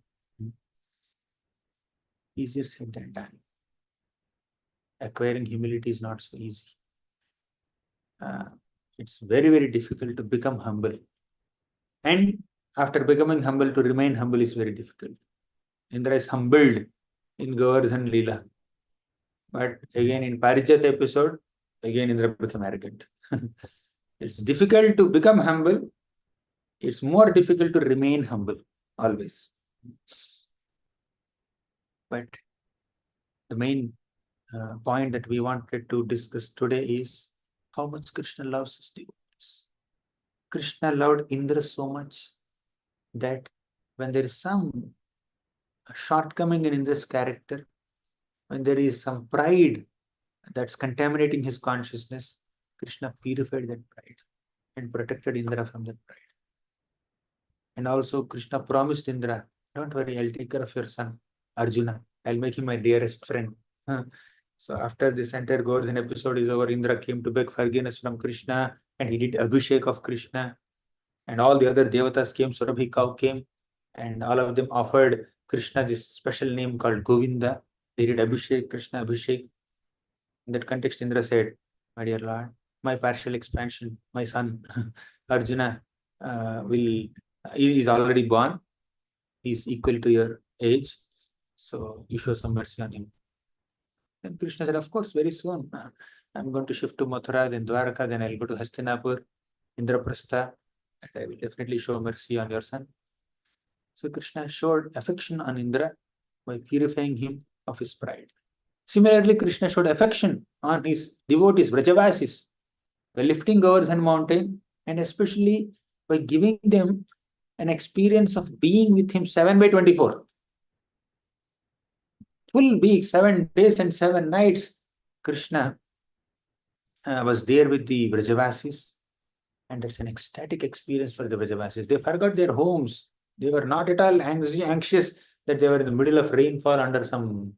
Easier said than done. Acquiring humility is not so easy. It's very, very difficult to become humble. And after becoming humble, to remain humble is very difficult. Indra is humbled in Govardhan Leela. But again, in Parijat episode, again Indra became arrogant. It's difficult to become humble. It's more difficult to remain humble, always. But the main point that we wanted to discuss today is how much Krishna loves his devotees. Krishna loved Indra so much that when there is some shortcoming in Indra's character, when there is some pride that's contaminating his consciousness, Krishna purified that pride and protected Indra from that pride. And also Krishna promised Indra, don't worry, I'll take care of your son, Arjuna. I'll make him my dearest friend. So after this entire Govardhan episode is over, Indra came to beg forgiveness from Krishna and he did Abhishek of Krishna. And all the other devatas came, Surabhi cow came, and all of them offered Krishna this special name called Govinda. They did Abhishek, Krishna Abhishek. In that context, Indra said, my dear Lord, my partial expansion, my son Arjuna is already born. He is equal to your age. So you show some mercy on him. Then Krishna said, of course, very soon. I'm going to shift to Mathura, then Dwaraka, then I'll go to Hastinapur, Indraprastha, and I will definitely show mercy on your son. So Krishna showed affection on Indra by purifying him of his pride. Similarly, Krishna showed affection on his devotees, Vrajavasis, by lifting Govardhan mountain and especially by giving them an experience of being with him 7/24. Full week, 7 days and 7 nights, Krishna was there with the Vrajavasis, and it's an ecstatic experience for the Vrajavasis. They forgot their homes. They were not at all anxious that they were in the middle of rainfall under some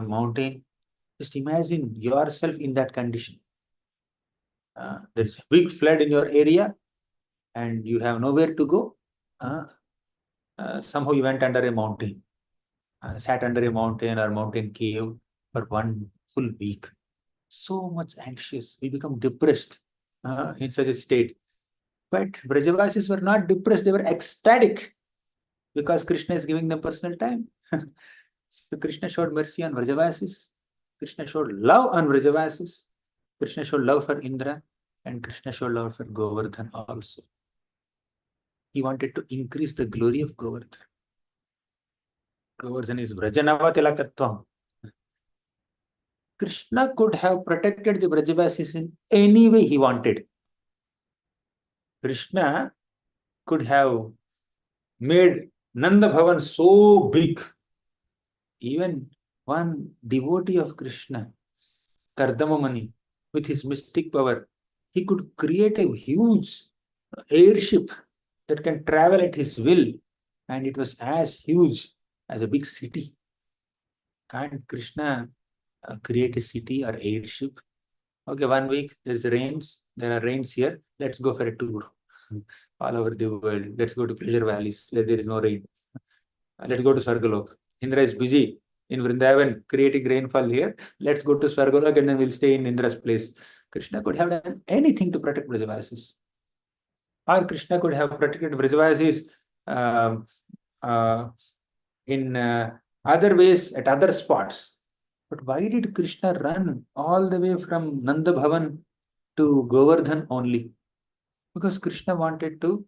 mountain. Just imagine yourself in that condition. There's a big flood in your area and you have nowhere to go. Somehow you went under a mountain, sat under a mountain or mountain cave for 1 full week. So much anxious. We become depressed in such a state. But Brajavasis were not depressed, they were ecstatic because Krishna is giving them personal time. So Krishna showed mercy on Vrajavasis. Krishna showed love on Vrajavasis. Krishna showed love for Indra, and Krishna showed love for Govardhan also. He wanted to increase the glory of Govardhan. Govardhan is Vrajanava Tilakatvam. Krishna could have protected the Vrajavasis in any way he wanted. Krishna could have made Nanda Bhavan so big. Even one devotee of Krishna, Kardamamani, with his mystic power, he could create a huge airship that can travel at his will, and it was as huge as a big city. Can't Krishna create a city or airship? Okay, 1 week there are rains here. Let's go for a tour all over the world. Let's go to pleasure valleys where there is no rain. Let's go to Swargalok. Indra is busy in Vrindavan creating rainfall here. Let's go to Swargalok and then we'll stay in Indra's place. Krishna could have done anything to protect Vrajavasis. Or Krishna could have protected Vrajavasis in other ways at other spots. But why did Krishna run all the way from Nanda Bhavan to Govardhan only? Because Krishna wanted to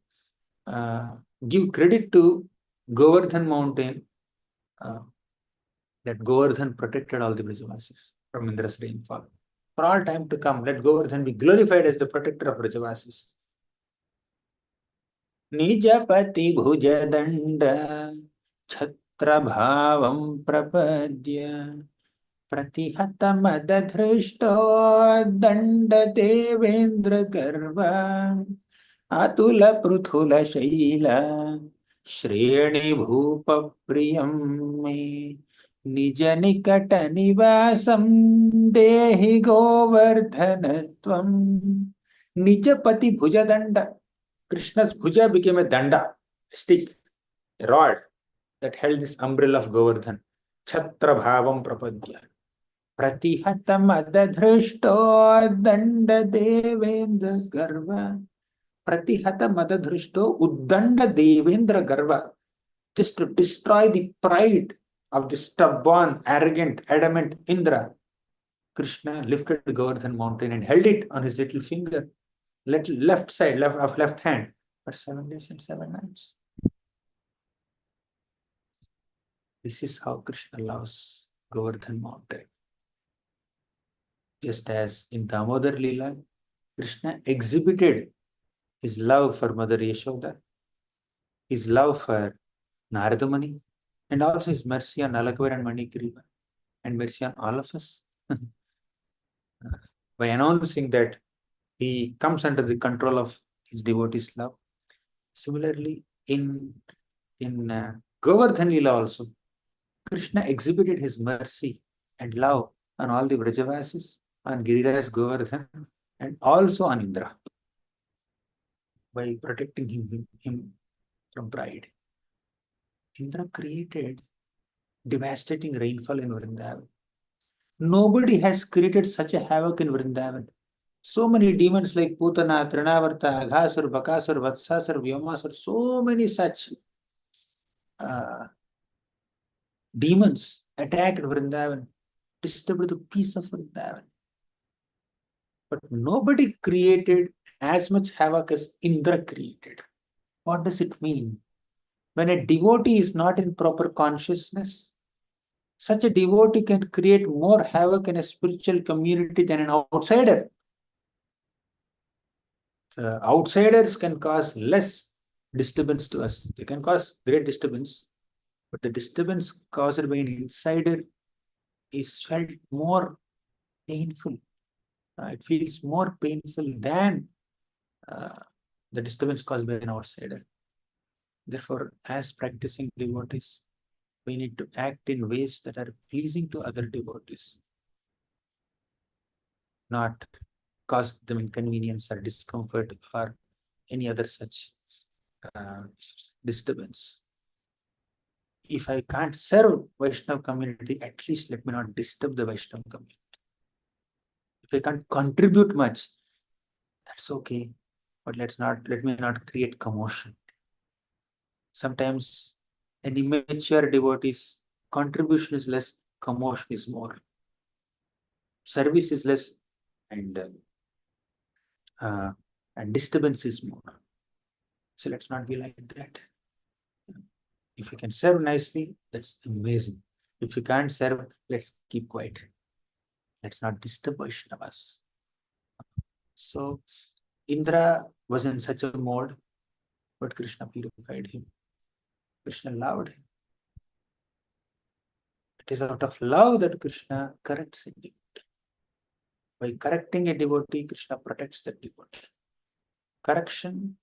give credit to Govardhan mountain, that Govardhan protected all the Vrajavasis from Indra's rainfall. for all time to come, let Govardhan be glorified as the protector of Vrajavasis. Nijapati bhuja danda chhatra bhavam prapadya Pratihatamadathristo danda devendra garva Atula pruthula shaila Shreni bhupa priyam me Nija nikata nivasam Dehi govardhanatvam Nijapati bhuja danda. Krishna's bhuja became a danda, a stick, a rod that held this umbrella of Govardhan. Chhatra bhavam prapadya. Pratihatam adadhrishto danda devendra garva. Pratihatam adadhrishto uddanda devendra garva. Just to destroy the pride of the stubborn, arrogant, adamant Indra, Krishna lifted Govardhan mountain and held it on his little finger, left side of left hand for 7 days and 7 nights. This is how Krishna loves Govardhan mountain. Just as in Damodar Leela, Krishna exhibited his love for Mother Yashoda, his love for Narada Muni, and also his mercy on Alakvar and Manikriva, and mercy on all of us by announcing that he comes under the control of his devotees' love. Similarly, in Govardhan Leela also, Krishna exhibited his mercy and love on all the Vrajavasis, on Giriraj Govardhan, and also on Indra by protecting him from pride. Indra created devastating rainfall in Vrindavan. Nobody has created such a havoc in Vrindavan. So many demons like Putana, Trinavarta, Aghasur, Bakasur, Vatsasur, Vyomasur, so many such demons attacked Vrindavan, disturbed the peace of Vrindavan. But nobody created as much havoc as Indra created. What does it mean? When a devotee is not in proper consciousness, such a devotee can create more havoc in a spiritual community than an outsider. The outsiders can cause less disturbance to us. They can cause great disturbance, but the disturbance caused by an insider is felt more painful. It feels more painful than the disturbance caused by an outsider. Therefore, as practicing devotees, we need to act in ways that are pleasing to other devotees, not cause them inconvenience or discomfort or any other such disturbance. If I can't serve Vaishnava community, at least let me not disturb the Vaishnava community. If I can't contribute much, that's okay, but let me not create commotion. Sometimes an immature devotee's contribution is less, commotion is more. Service is less, and disturbance is more. So let's not be like that. If you can serve nicely, that's amazing. If you can't serve, let's keep quiet. Let's not disturb Vaishnavas. So Indra was in such a mode, but Krishna purified him. Krishna loved him. It is out of love that Krishna corrects a devotee. By correcting a devotee, Krishna protects the devotee. Correction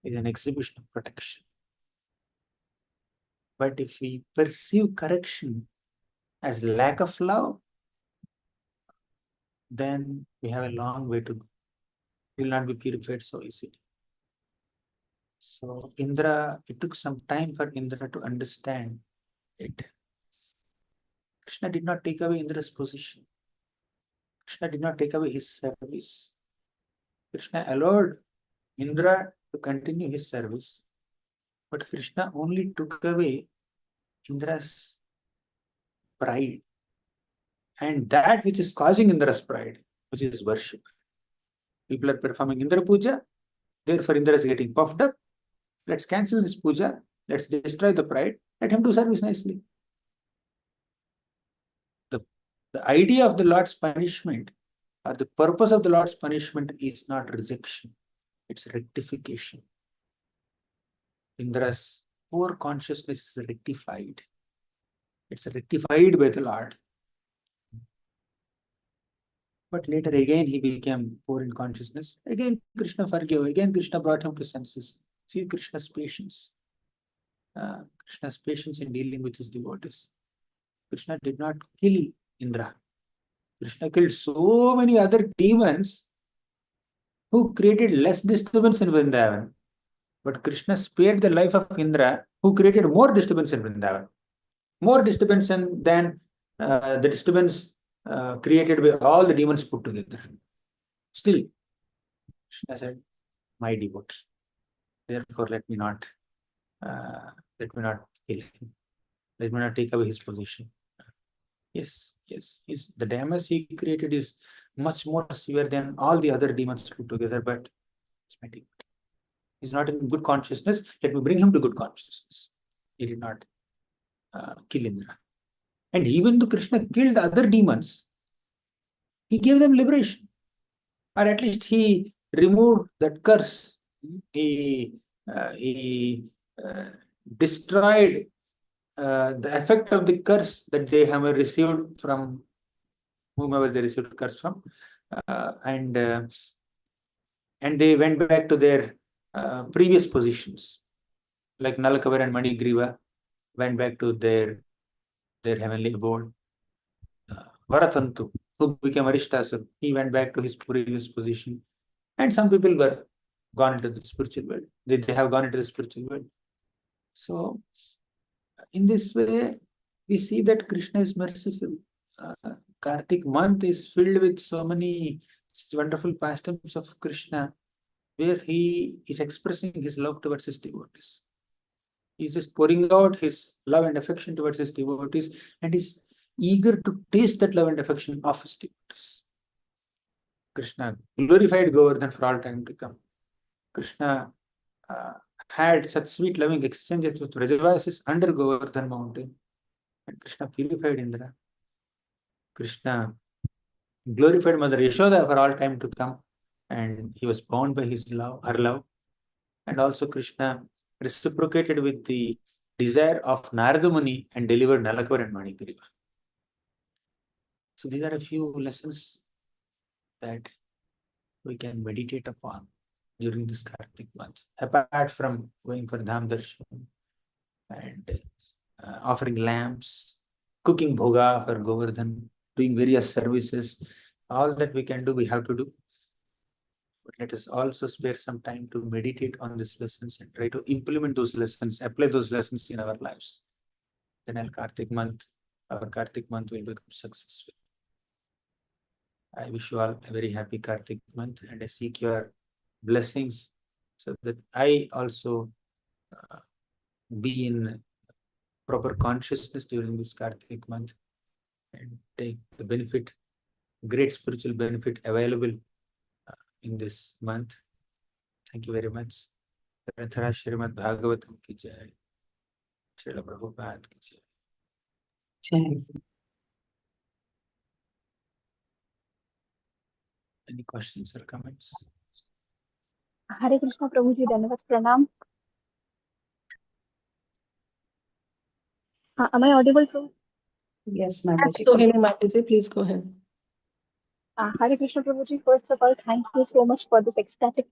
is an exhibition of protection. But if we perceive correction as lack of love, then we have a long way to go. We will not be purified so easily. So Indra, it took some time for Indra to understand it. Krishna did not take away Indra's position. Krishna did not take away his service. Krishna allowed Indra to continue his service, but Krishna only took away Indra's pride and that which is causing Indra's pride, which is worship. People are performing Indra Puja, therefore Indra is getting puffed up. Let's cancel this puja, let's destroy the pride, let him do service nicely. The idea of the Lord's punishment the purpose of the Lord's punishment is not rejection, it's rectification. Indra's poor consciousness is rectified. It's rectified by the Lord. But later again he became poor in consciousness. Again Krishna forgave. Again Krishna brought him to senses. See Krishna's patience. Krishna's patience in dealing with his devotees. Krishna did not kill Indra. Krishna killed so many other demons who created less disturbance in Vrindavan. But Krishna spared the life of Indra, who created more disturbance in Vrindavan. More disturbance than the disturbance created by all the demons put together. Still, Krishna said, my devotees. Therefore, let me not kill him. Let me not take away his position. Yes. The damage he created is much more severe than all the other demons put together, but it's my devotee. He's not in good consciousness. Let me bring him to good consciousness. He did not kill Indra. And even though Krishna killed other demons, he gave them liberation. Or at least he removed that curse. He destroyed the effect of the curse that they have received from whomever they received curse from, and they went back to their previous positions, like Nalakavar and Manigriva went back to their heavenly abode. Varatantu, who became Arishtasur, he went back to his previous position, and some people were gone into the spiritual world. They have gone into the spiritual world. So, in this way, we see that Krishna is merciful. Kartik month is filled with so many wonderful pastimes of Krishna, where he is expressing his love towards his devotees. He is just pouring out his love and affection towards his devotees, and is eager to taste that love and affection of his devotees. Krishna glorified Govardhan for all time to come. Krishna had such sweet loving exchanges with Vrajavasis under Govardhan mountain, and Krishna purified Indra. Krishna glorified Mother Yashoda for all time to come, and he was bound by his love, her love. And also Krishna reciprocated with the desire of Narada Muni and delivered Nalakavar and Manigriva. So these are a few lessons that we can meditate upon during this Kartik month, apart from going for Dham Darshan and offering lamps, cooking bhoga for Govardhan, doing various services. All that we can do, we have to do. But let us also spare some time to meditate on these lessons and try to implement those lessons, apply those lessons in our lives. Then our Kartik month will become successful. I wish you all a very happy Kartik month, and I seek your blessings so that I also be in proper consciousness during this Kartik month and take the benefit, great spiritual benefit available in this month. Thank you very much. Grantharaj Srimad Bhagavatam ki jai. Srila Prabhupada ki jai. Jai. Any questions or comments? Hare Krishna Prabhuji, Dandavat Pranam. Am I audible, Prabhu? Yes, Mataji. So, Mataji, please go ahead. Hare Krishna Prabhuji, first of all, thank you so much for this ecstatic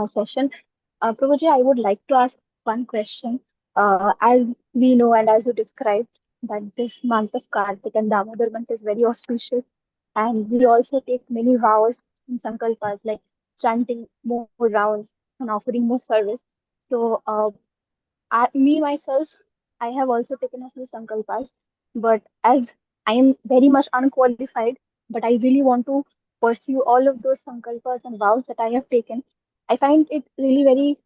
session. Prabhuji, I would like to ask one question. As we know and as you described, that this month of Kartik and Damodar month is very auspicious, and we also take many vows and sankalpas like chanting more rounds and offering more service. So, me myself, I have also taken a few sankalpas, but as I am very much unqualified, but I really want to pursue all of those sankalpas and vows that I have taken. I find it really very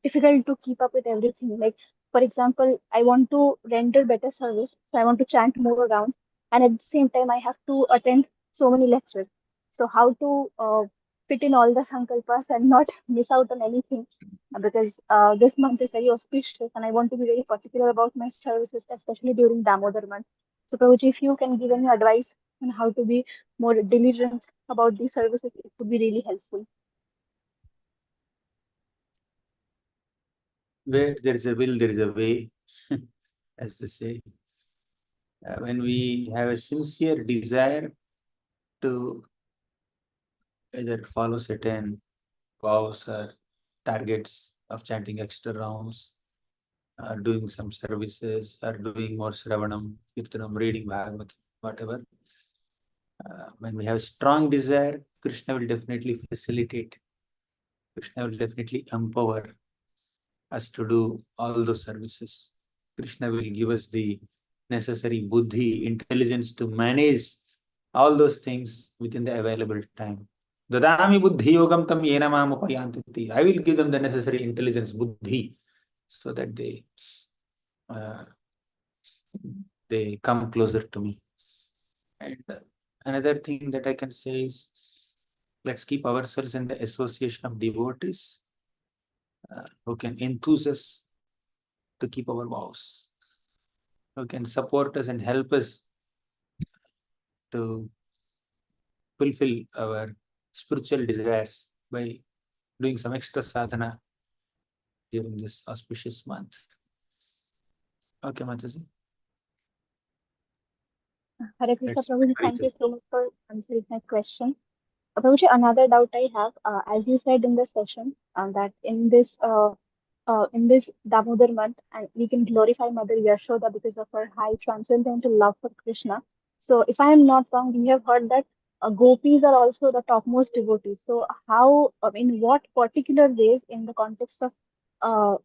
difficult to keep up with everything. Like, for example, I want to render better service, so I want to chant more rounds, and at the same time, I have to attend so many lectures. So, how to fit in all the sankalpas and not miss out on anything? Because this month is very auspicious and I want to be very particular about my services, especially during Damodar month. So, Prabhuji, if you can give any advice and how to be more diligent about these services, it would be really helpful. Where there is a will, there is a way, as they say. When we have a sincere desire to either follow certain vows or targets of chanting extra rounds, or doing some services, or doing more Shravanam, Kirtanam, reading Bhagavad, whatever. When we have strong desire, Krishna will definitely facilitate. Krishna will definitely empower us to do all those services. Krishna will give us the necessary buddhi, intelligence to manage all those things within the available time. Dadami buddhi yogam tam yena mam upayanti. I will give them the necessary intelligence, buddhi, so that uh, they come closer to me. And another thing that I can say is, let's keep ourselves in the association of devotees who can enthuse us to keep our vows, who can support us and help us to fulfill our spiritual desires by doing some extra sadhana during this auspicious month. Okay, Mataji. Hare Krishna, Let's Prabhuji, try thank to. you so much for answering my question. Prabhuji, another doubt I have, as you said in the session, that in this Damodar month, and we can glorify Mother Yashoda because of her high transcendental love for Krishna. So, if I am not wrong, we have heard that gopis are also the topmost devotees. So, how, in what particular ways, in the context of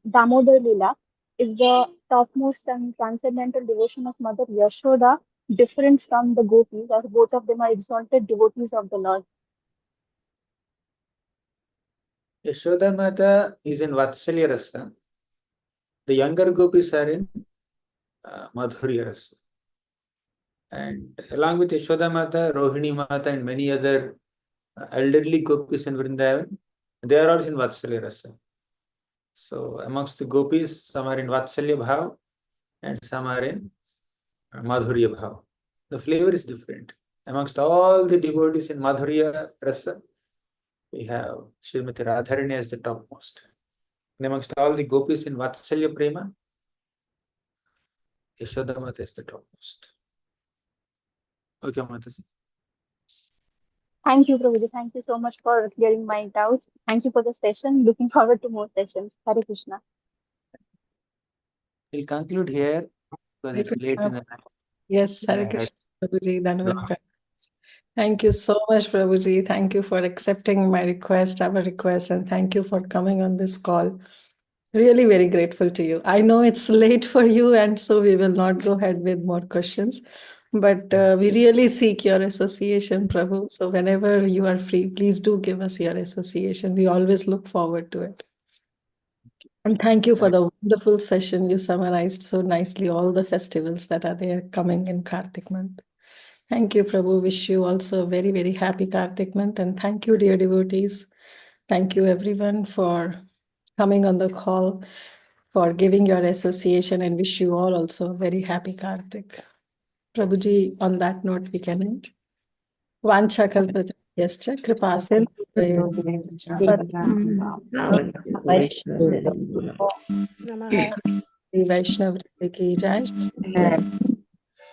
Damodar Lila, is the topmost and transcendental devotion of Mother Yashoda different from the gopis, as both of them are exalted devotees of the Lord? Yashoda Mata is in Vatsalya Rasa. The younger gopis are in Madhurya Rasa. And along with Yashoda Mata, Rohini Mata, and many other elderly gopis in Vrindavan, they are also in Vatsalya Rasa. So amongst the gopis, some are in Vatsalya Bhav and some are in Madhurya Bhav. The flavor is different. Amongst all the devotees in Madhurya Rasa, we have Srimati Radharani as the topmost. And amongst all the gopis in Vatsalya Prema, Yashoda Mata is the topmost. Okay, Mataji. Thank you, Prabhuji. Thank you so much for clearing my doubts. Thank you for the session. Looking forward to more sessions. Hare Krishna. We'll conclude here because it's late in the night. Yes, Hare Yeah, Krishna, Prabhuji. Dandavat pranams. Thank you so much, Prabhuji. Thank you for accepting my request, our request, and thank you for coming on this call. Really very grateful to you. I know it's late for you, and so we will not go ahead with more questions. But we really seek your association, Prabhu. So whenever you are free, please do give us your association. We always look forward to it. And thank you for the wonderful session. You summarized so nicely all the festivals that are there coming in Kartik month. Thank you, Prabhu. Wish you also a very, very happy Kartik month. And thank you, dear devotees. Thank you, everyone, for coming on the call, for giving your association, and wish you all also a very happy Kartik. Prabhuji, on that note, we can end. Vancha kalpatarubhyascha kripa Vaishnav ki jai.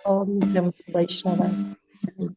Om Sam Vaishnava.